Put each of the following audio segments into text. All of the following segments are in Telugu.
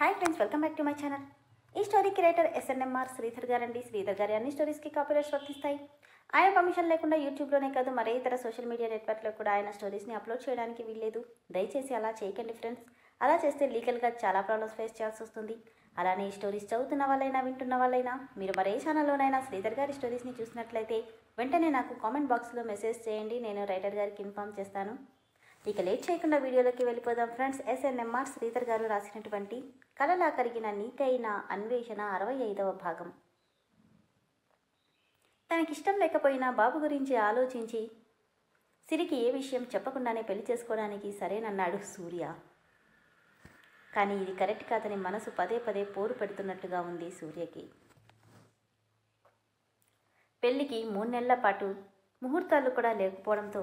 Hi friends, welcome back to my channel. ఈ స్టోరీ క్రియేటర్ ఎస్ఎన్ఎంఆర్ శ్రీధర్ గారండి. శ్రీధర్ గారి అన్ని స్టోరీస్కి కాపీరైట్స్ వర్తిస్తాయి. ఆయన పర్మిషన్ లేకుండా యూట్యూబ్లోనే కాదు మరే ఇతర సోషల్ మీడియా నెట్వర్క్లో కూడా ఆయన స్టోరీస్ని అప్లోడ్ చేయడానికి వీల్లేదు. దయచేసి అలా చేయకండి ఫ్రెండ్స్. అలా చేస్తే లీగల్గా చాలా ప్రాబ్లమ్స్ ఫేస్ చేయాల్సి వస్తుంది. అలానే ఈ స్టోరీస్ చదువుతున్న వాళ్ళైనా వింటున్న వాళ్ళైనా మీరు మరే ఛానల్లోనైనా శ్రీధర్ గారి స్టోరీస్ని చూసినట్లయితే వెంటనే నాకు కామెంట్ బాక్స్లో మెసేజ్ చేయండి. నేను రైటర్ గారికి ఇన్ఫామ్ చేస్తాను. ఇక లేట్ చేయకుండా వీడియోలోకి వెళ్ళిపోదాం ఫ్రెండ్స్. ఎస్ఎన్ఎంఆర్ శ్రీధర్ గారు రాసినటువంటి కలలా కరిగిన నీకైన అన్వేషణ 65వ భాగం. తనకిష్టం లేకపోయినా బాబు గురించి ఆలోచించి సిరికి ఏ విషయం చెప్పకుండానే పెళ్లి చేసుకోవడానికి సరేనన్నాడు సూర్య. కానీ ఇది కరెక్ట్ కాదని మనసు పదే పదే పోరు పెడుతున్నట్టుగా ఉంది సూర్యకి. పెళ్లికి 3 నెలల పాటు ముహూర్తాలు కూడా లేకపోవడంతో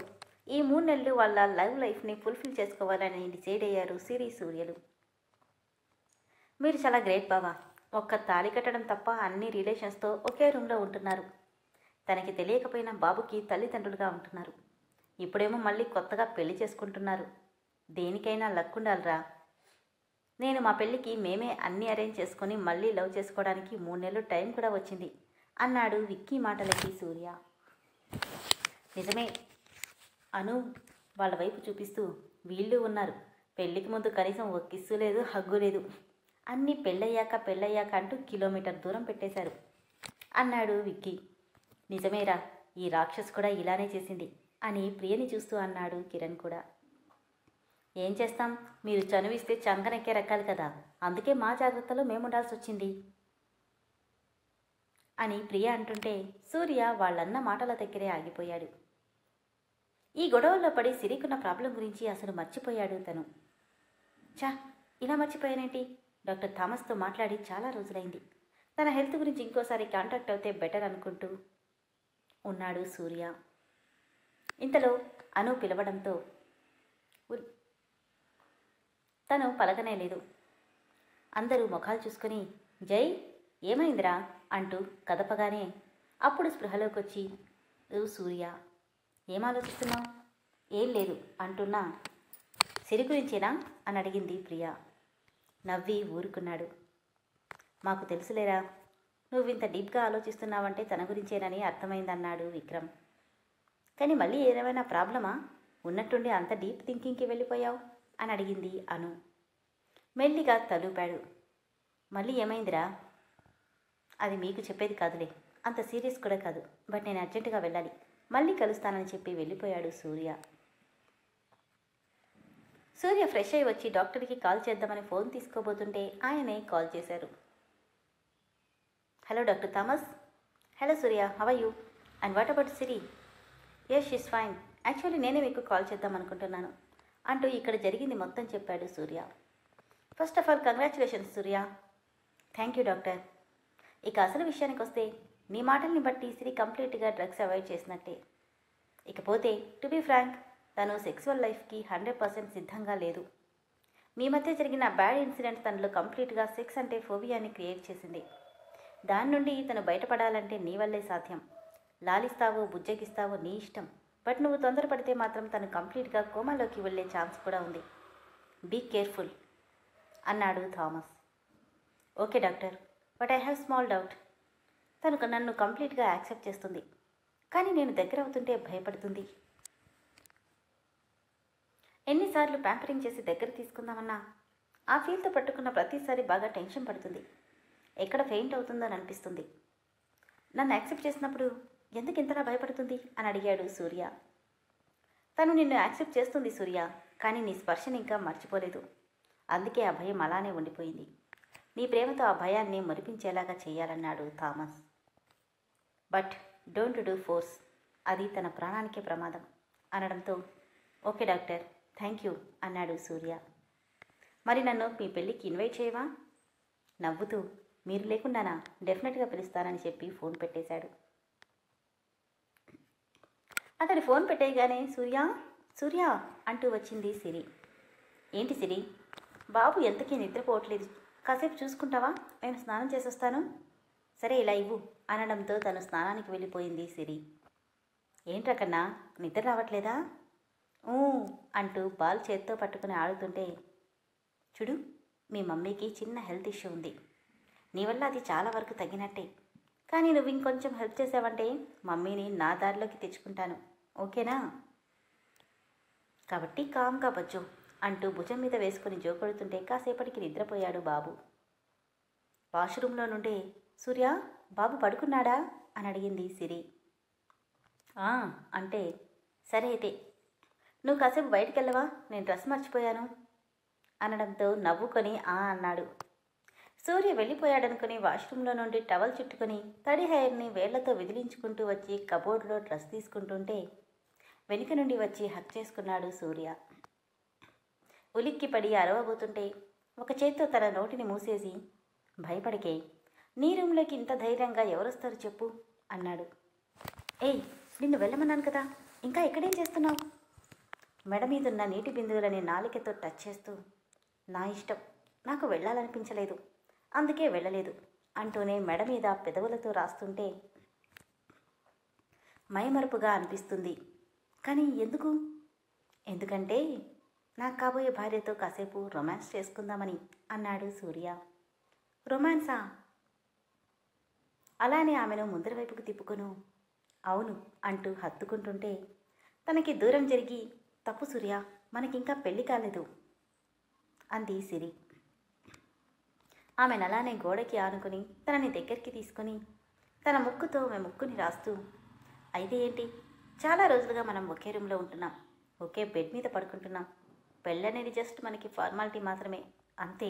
ఈ 3 నెలలు వాళ్ళ లైఫ్ని ఫుల్ఫిల్ చేసుకోవాలని డిసైడ్ అయ్యారు సిరి సూర్యలు. మీరు చాలా గ్రేట్ బావా. ఒక్క తాళి కట్టడం తప్ప అన్ని రిలేషన్స్తో ఒకే రూమ్లో ఉంటున్నారు. తనకి తెలియకపోయినా బాబుకి తల్లిదండ్రులుగా ఉంటున్నారు. ఇప్పుడేమో మళ్ళీ కొత్తగా పెళ్లి చేసుకుంటున్నారు. దేనికైనా లక్ ఉండాలిరా. నేను మా పెళ్ళికి మేమే అన్నీ అరేంజ్ చేసుకొని మళ్ళీ లవ్ చేసుకోవడానికి 3 నెలలు టైం కూడా వచ్చింది అన్నాడు విక్కీ మాటలకి సూర్య. నిజమే అను వాళ్ళ వైపు చూపిస్తూ, వీళ్ళు ఉన్నారు. పెళ్ళికి ముందు కనీసం ఒక కిస్సు లేదు, హగ్గు లేదు. అన్నీ పెళ్ళయ్యాక అంటూ కిలోమీటర్ దూరం పెట్టేశారు అన్నాడు విక్కీ. నిజమేరా, ఈ రాక్షస్ కూడా ఇలానే చేసింది అని ప్రియని చూస్తూ అన్నాడు కిరణ్ కూడా. ఏం చేస్తాం, మీరు చనువిస్తే చంకనెక్కే రకాలు కదా, అందుకే మా జాగ్రత్తలో మేముండాల్సి వచ్చింది అని ప్రియ అంటుంటే సూర్య వాళ్ళన్న మాటల దగ్గరే ఆగిపోయాడు. ఈ గొడవల్లో పడి సిరికున్న ప్రాబ్లం గురించి అసలు మర్చిపోయాడు తను. ఇలా మర్చిపోయానేంటి, డాక్టర్ థామస్తో మాట్లాడి చాలా రోజులైంది. తన హెల్త్ గురించి ఇంకోసారి కాంటాక్ట్ అవుతే బెటర్ అనుకుంటూ ఉన్నాడు సూర్య. ఇంతలో అను పిలవడంతో తను పలకనే లేదు. అందరూ ముఖాలు చూసుకొని జై ఏమైందిరా అంటూ కదపగానే అప్పుడు స్పృహలోకి వచ్చి సూర్య, ఏం ఆలోచిస్తున్నావు? ఏం లేదు అంటున్నా. సిరి గురించేనా అని అడిగింది ప్రియ. నవ్వి ఊరుకున్నాడు. మాకు తెలుసులేరా, నువ్వు ఇంత డీప్గా ఆలోచిస్తున్నావంటే తన గురించేనని అర్థమైందన్నాడు విక్రమ్. కానీ మళ్ళీ ఏమైనా ప్రాబ్లమా? ఉన్నట్టుండి అంత డీప్ థింకింగ్కి వెళ్ళిపోయావు అని అడిగింది అను. మెల్లిగా తలూపాడు. మళ్ళీ ఏమైందిరా? అది మీకు చెప్పేది కాదులే, అంత సీరియస్ కూడా కాదు. బట్ నేను అర్జెంటుగా వెళ్ళాలి, మళ్ళీ కలుస్తానని చెప్పి వెళ్ళిపోయాడు సూర్య. సూర్య ఫ్రెష్ అయి వచ్చి డాక్టర్కి కాల్ చేద్దామని ఫోన్ తీసుకోబోతుంటే ఆయనే కాల్ చేశారు. Hello doctor Thomas. Hello Surya, how are you and what about Siri? Yes she's fine. Actually నేనే మీకు కాల్ చేద్దాం అనుకుంటున్నాను అంటూ ఇక్కడ జరిగింది మొత్తం చెప్పాడు Surya. First of all congratulations Surya. Thank you doctor. ఇక అసలు విషయానికి వస్తే నీ మాటల్ని బట్టి సిరి కంప్లీట్గా డ్రగ్స్ అవాయిడ్ చేసినట్టే. ఇకపోతే టు బీ ఫ్రాంక్, తను సెక్సువల్ లైఫ్కి 100% సిద్ధంగా లేదు. మీ మధ్య జరిగిన బ్యాడ్ ఇన్సిడెంట్ తనలో కంప్లీట్గా సెక్స్ అంటే ఫోబియాని క్రియేట్ చేసింది. దాని నుండి తను బయటపడాలంటే నీ వల్లే సాధ్యం. లాలిస్తావో బుజ్జగిస్తావో నీ ఇష్టం. బట్ నువ్వు తొందరపడితే మాత్రం తను కంప్లీట్గా కోమాలోకి వెళ్ళే ఛాన్స్ కూడా ఉంది. బీ కేర్ఫుల్ అన్నాడు Thomas. Okay doctor, but I have small doubt. తను నన్ను కంప్లీట్గా యాక్సెప్ట్ చేస్తుంది, కానీ నేను దగ్గర అవుతుంటే భయపడుతుంది. ఎన్నిసార్లు ప్యాంపరింగ్ చేసి దగ్గర తీసుకుందామన్నా ఆ ఫీల్తో పట్టుకున్న ప్రతిసారి బాగా టెన్షన్ పడుతుంది. ఎక్కడ ఫెయింట్ అవుతుందని అనిపిస్తుంది. నన్ను యాక్సెప్ట్ చేసినప్పుడు ఎందుకు ఇంతలా భయపడుతుంది అని అడిగాడు సూర్య. తను నిన్ను యాక్సెప్ట్ చేస్తుంది సూర్య, కానీ నీ స్పర్శని ఇంకా మర్చిపోలేదు. అందుకే ఆ భయం అలానే ఉండిపోయింది. నీ ప్రేమతో ఆ భయాన్ని మరిపించేలాగా చేయాలన్నాడు Thomas. But don't do force, అది తన ప్రాణానికే ప్రమాదం అనడంతో ఓకే డాక్టర్, థ్యాంక్ యూ అన్నాడు సూర్య. మరి నన్ను మీ పెళ్ళికి ఇన్వైట్ చేయవా? నవ్వుతూ మీరు లేకుండానా, డెఫినెట్గా పిలుస్తానని చెప్పి ఫోన్ పెట్టేశాడు. అతడి ఫోన్ పెట్టేయగానే సూర్య అంటూ వచ్చింది సిరి. ఏంటి సిరి, బాబు ఎంతకీ నిద్రపోవట్లేదు, కాసేపు చూసుకుంటావా? నేను స్నానం చేసొస్తాను. సరే ఇలా ఇవ్వు అనడంతో తను స్నానానికి వెళ్ళిపోయింది సిరి. ఏంట్రా కన్నా, నిద్ర రావట్లేదా? అంటూ బాల్ చేత్తో పట్టుకుని ఆడుతుంటే చూడు మీ మమ్మీకి చిన్న హెల్త్ ఇష్యూ ఉంది. నీ వల్ల అది చాలా వరకు తగ్గినట్టే. కానీ నువ్వు ఇంకొంచెం హెల్ప్ చేసావంటే మమ్మీని నా దారిలోకి తెచ్చుకుంటాను. ఓకేనా? కాబట్టి కామ్గా బజ్జు అంటూ భుజం మీద వేసుకుని జోకొడుతుంటే కాసేపటికి నిద్రపోయాడు బాబు. వాష్రూమ్లో నుండే సూర్య, బాబు పడుకున్నాడా అని అడిగింది సిరి. అంటే సరే అయితే నువ్వు కాసేపు బయటికి వెళ్ళవా, నేను డ్రెస్ మర్చిపోయాను అనడంతో నవ్వుకొని అన్నాడు. సూర్య వెళ్ళిపోయాడనుకుని వాష్రూమ్లో నుండి టవల్ చుట్టుకొని తడి హెయిర్ని వేళ్లతో విదిలించుకుంటూ వచ్చి కబోర్డ్లో డ్రెస్ తీసుకుంటుంటే వెనుక నుండి వచ్చి హక్ చేసుకున్నాడు సూర్య. ఉలిక్కిపడి అరవబోతుంటే ఒక చేత్తో తన నోటిని మూసేసి, భయపడికే, నీ రూమ్లోకి ఇంత ధైర్యంగా ఎవరొస్తారు చెప్పు అన్నాడు. ఏయ్, నిన్ను వెళ్ళమన్నాను కదా, ఇంకా ఎక్కడేం చేస్తున్నావు? మెడ మీదున్న నీటి బిందువులని నాలికతో టచ్ చేస్తూ, నా ఇష్టం, నాకు వెళ్ళాలనిపించలేదు, అందుకే వెళ్ళలేదు అంటూనే మెడ మీద పెదవులతో రాస్తుంటే మైమరుపుగా అనిపిస్తుంది. కానీ ఎందుకు? ఎందుకంటే నాకు కాబోయే భార్యతో కాసేపు రొమాన్స్ చేసుకుందామని అన్నాడు సూర్య. రొమాన్సా? అలానే ఆమెను ముందర వైపుకు తిప్పుకొను. అవును అంటూ హత్తుకుంటుంటే తనకి దూరం జరిగి, తప్పు సూర్య, మనకింకా పెళ్లి కాలేదు అంది సిరి. ఆమెను అలానే గోడకి ఆనుకుని తనని దగ్గరికి తీసుకుని తన ముక్కుతో ఆమె ముక్కుని రాస్తూ, అయితే ఏంటి, చాలా రోజులుగా మనం ఒకే రూమ్లో ఉంటున్నాం, ఒకే బెడ్ మీద పడుకుంటున్నాం, పెళ్ళనేది జస్ట్ మనకి ఫార్మాలిటీ మాత్రమే, అంతే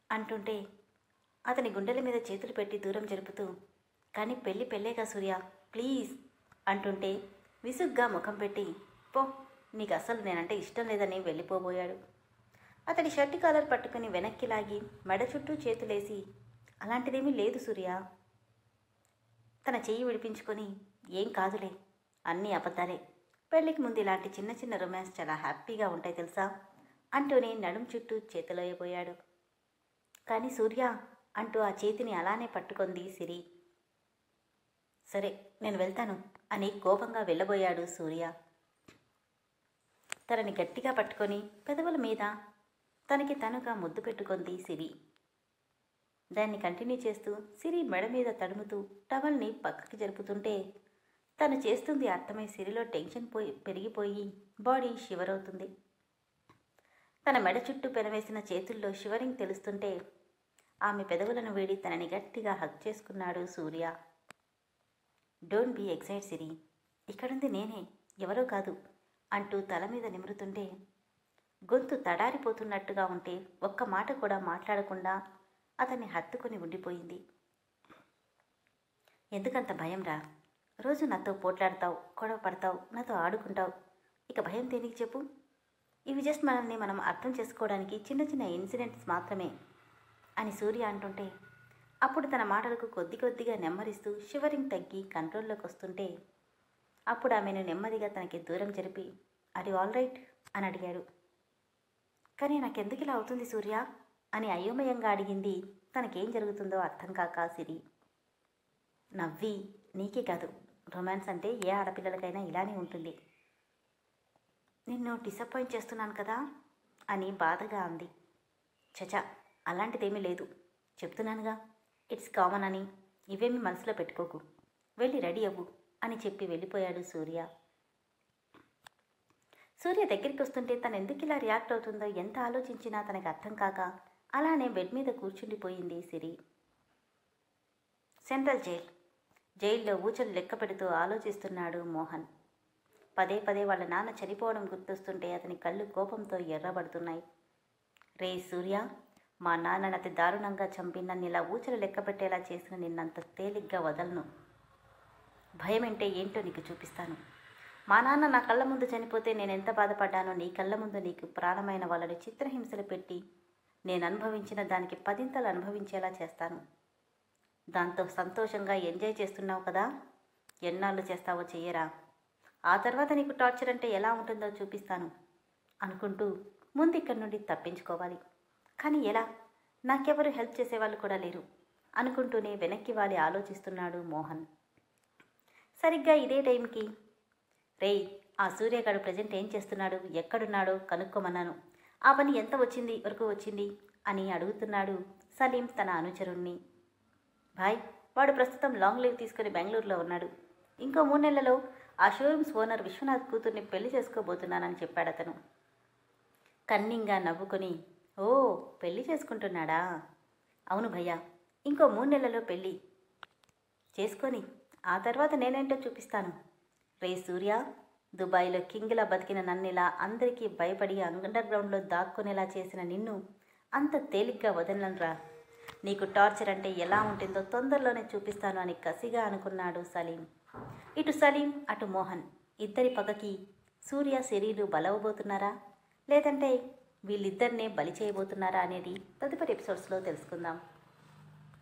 అంటుంటే అతని గుండెల మీద చేతులు పెట్టి దూరం జరుపుతూ, కానీ పెళ్ళేగా సూర్య, ప్లీజ్ అంటుంటే విసుగ్గా ముఖం పెట్టి, పో, నీకు అసలు నేనంటే ఇష్టం లేదని వెళ్ళిపోబోయాడు. అతడి షర్ట్ కాలర్ పట్టుకుని వెనక్కి లాగి మెడ చుట్టూ చేతులేసి, అలాంటిదేమీ లేదు సూర్య. తన చెయ్యి విడిపించుకొని, ఏం కాదులే, అన్నీ అబద్ధాలే, పెళ్ళికి ముందు ఇలాంటి చిన్న చిన్న రొమాన్స్ చాలా హ్యాపీగా ఉంటాయి తెలుసా అంటూనే నడుం చుట్టూ చేతులైపోయాడు. కానీ సూర్య అంటూ ఆ చేతిని అలానే పట్టుకుంది సిరి. సరే నేను వెళ్తాను అని కోపంగా వెళ్ళబోయాడు సూర్య. తనని గట్టిగా పట్టుకొని పెదవుల మీద తనకి తనుగా ముద్దు పెట్టుకుంది సిరి. దాన్ని కంటిన్యూ చేస్తూ సిరి మెడ మీద తడుముతూ టవల్ని పక్కకి జరుపుతుంటే తను చేస్తుంది అర్థమై సిరిలో టెన్షన్ పెరిగిపోయి బాడీ షివర్ అవుతుంది. తన మెడ చుట్టూ పెనవేసిన చేతుల్లో షివరింగ్ తెలుస్తుంటే ఆమె పెదవులను వేడి తనని గట్టిగా హగ్ చేసుకున్నాడు సూర్య. డోంట్ బీ ఎక్సైట్ సిరి, ఇక్కడుంది నేనే, ఎవరో కాదు అంటూ తల మీద నిమురుతుంటే గొంతు తడారిపోతున్నట్టుగా ఉంటే ఒక్క మాట కూడా మాట్లాడకుండా అతన్ని హత్తుకొని ఉండిపోయింది. ఎందుకంత భయం రా, రోజు నాతో పోట్లాడతావు, గొడవ పడతావు, నాతో ఆడుకుంటావు, ఇక భయం దేనికి చెప్పు? ఇవి జస్ట్ మనల్ని మనం అర్థం చేసుకోవడానికి చిన్న చిన్న ఇన్సిడెంట్స్ మాత్రమే అని సూర్య అంటుంటే అప్పుడు తన మాటలకు కొద్దిగా నెమ్మరిస్తూ షివరింగ్ తగ్గి కంట్రోల్లోకి వస్తుంటే అప్పుడు ఆమెను నెమ్మదిగా తనకి దూరం జరిపి, అది ఆల్ రైట్ అని అడిగాడు. కానీ నాకెందుకు ఇలా అవుతుంది సూర్య అని అయోమయంగా అడిగింది తనకేం జరుగుతుందో అర్థం కాక సిరి. నవ్వి, నీకే కాదు, రొమాన్స్ అంటే ఏ ఆడపిల్లలకైనా ఇలానే ఉంటుంది, నిన్ను డిసప్పాయింట్ చేస్తున్నాను కదా అని బాధగా అంది. చచా, అలాంటిదేమీ లేదు, చెప్తున్నానుగా, ఇట్స్ కామన్ అని, ఇవేమీ మనసులో పెట్టుకోకు, వెళ్ళి రెడీ అవ్వు అని చెప్పి వెళ్ళిపోయాడు సూర్య. సూర్య దగ్గరికి వస్తుంటే తను ఎందుకు ఇలా రియాక్ట్ అవుతుందో ఎంత ఆలోచించినా తనకు అర్థం కాక అలానే బెడ్ మీద కూర్చుండిపోయింది సిరి. సెంట్రల్ జైల్లో ఊచలు లెక్క పెడుతూ ఆలోచిస్తున్నాడు మోహన్. పదే వాళ్ళ నాన్న చనిపోవడం గుర్తొస్తుంటే అతని కళ్ళు కోపంతో ఎర్రబడుతున్నాయి. రే సూర్య, మా నాన్నని అతి దారుణంగా చంపి నన్ను ఇలా ఊచలు లెక్క పెట్టేలా చేసిన నిన్నంత తేలిగ్గా వదలను. భయం అంటే ఏంటో నీకు చూపిస్తాను. మా నాన్న నా కళ్ళ ముందు చనిపోతే నేనెంత బాధపడ్డానో నీ కళ్ళ ముందు నీకు ప్రాణమైన వాళ్ళని చిత్రహింసలు పెట్టి నేను అనుభవించిన దానికి 10 అనుభవించేలా చేస్తాను. దాంతో సంతోషంగా ఎంజాయ్ చేస్తున్నావు కదా, ఎన్నాళ్ళు చేస్తావో చెయ్యరా, ఆ తర్వాత నీకు టార్చర్ అంటే ఎలా ఉంటుందో చూపిస్తాను అనుకుంటూ ముందు ఇక్కడి నుండి తప్పించుకోవాలి. కానీ ఎలా, నాకెవరు హెల్ప్ చేసేవాళ్ళు కూడా లేరు అనుకుంటూనే వెనక్కి వాలి ఆలోచిస్తున్నాడు మోహన్. సరిగ్గా ఇదే టైంకి, రేయ్, ఆ సూర్యగాడు ప్రజెంట్ ఏం చేస్తున్నాడు, ఎక్కడున్నాడో కనుక్కోమన్నాను, ఆ పని ఎంత వచ్చింది వరకు వచ్చింది అని అడుగుతున్నాడు సలీం తన అనుచరుణ్ణి. భాయ్, వాడు ప్రస్తుతం లాంగ్ లీవ్ తీసుకుని బెంగళూరులో ఉన్నాడు. ఇంకో 3 నెలలలో ఆ షోరూమ్స్ ఓనర్ విశ్వనాథ్ కూతుర్ని పెళ్లి చేసుకోబోతున్నానని చెప్పాడతను. కన్నింగా నవ్వుకొని, ఓ, పెళ్లి చేసుకుంటున్నాడా? అవును భయ్యా, ఇంకో 3 నెలల్లో పెళ్ళి చేసుకొని ఆ తర్వాత నేనేంటో చూపిస్తాను. రే సూర్య, దుబాయ్లో కింగ్లా బతికిన నన్నిలా అందరికీ భయపడి అండర్ గ్రౌండ్లో దాక్కునేలా చేసిన నిన్ను అంత తేలిగ్గా వదలనురా. నీకు టార్చర్ అంటే ఎలా ఉంటుందో తొందరలోనే చూపిస్తాను అని కసిగా అనుకున్నాడు సలీం. ఇటు సలీం అటు మోహన్ ఇద్దరి పగకి సూర్య సిరీలు బలవబోతున్నారా, లేదంటే వీళ్ళిద్దరినే బలి చేయబోతున్నారా అనేది తదుపరి ఎపిసోడ్స్లో తెలుసుకుందాం.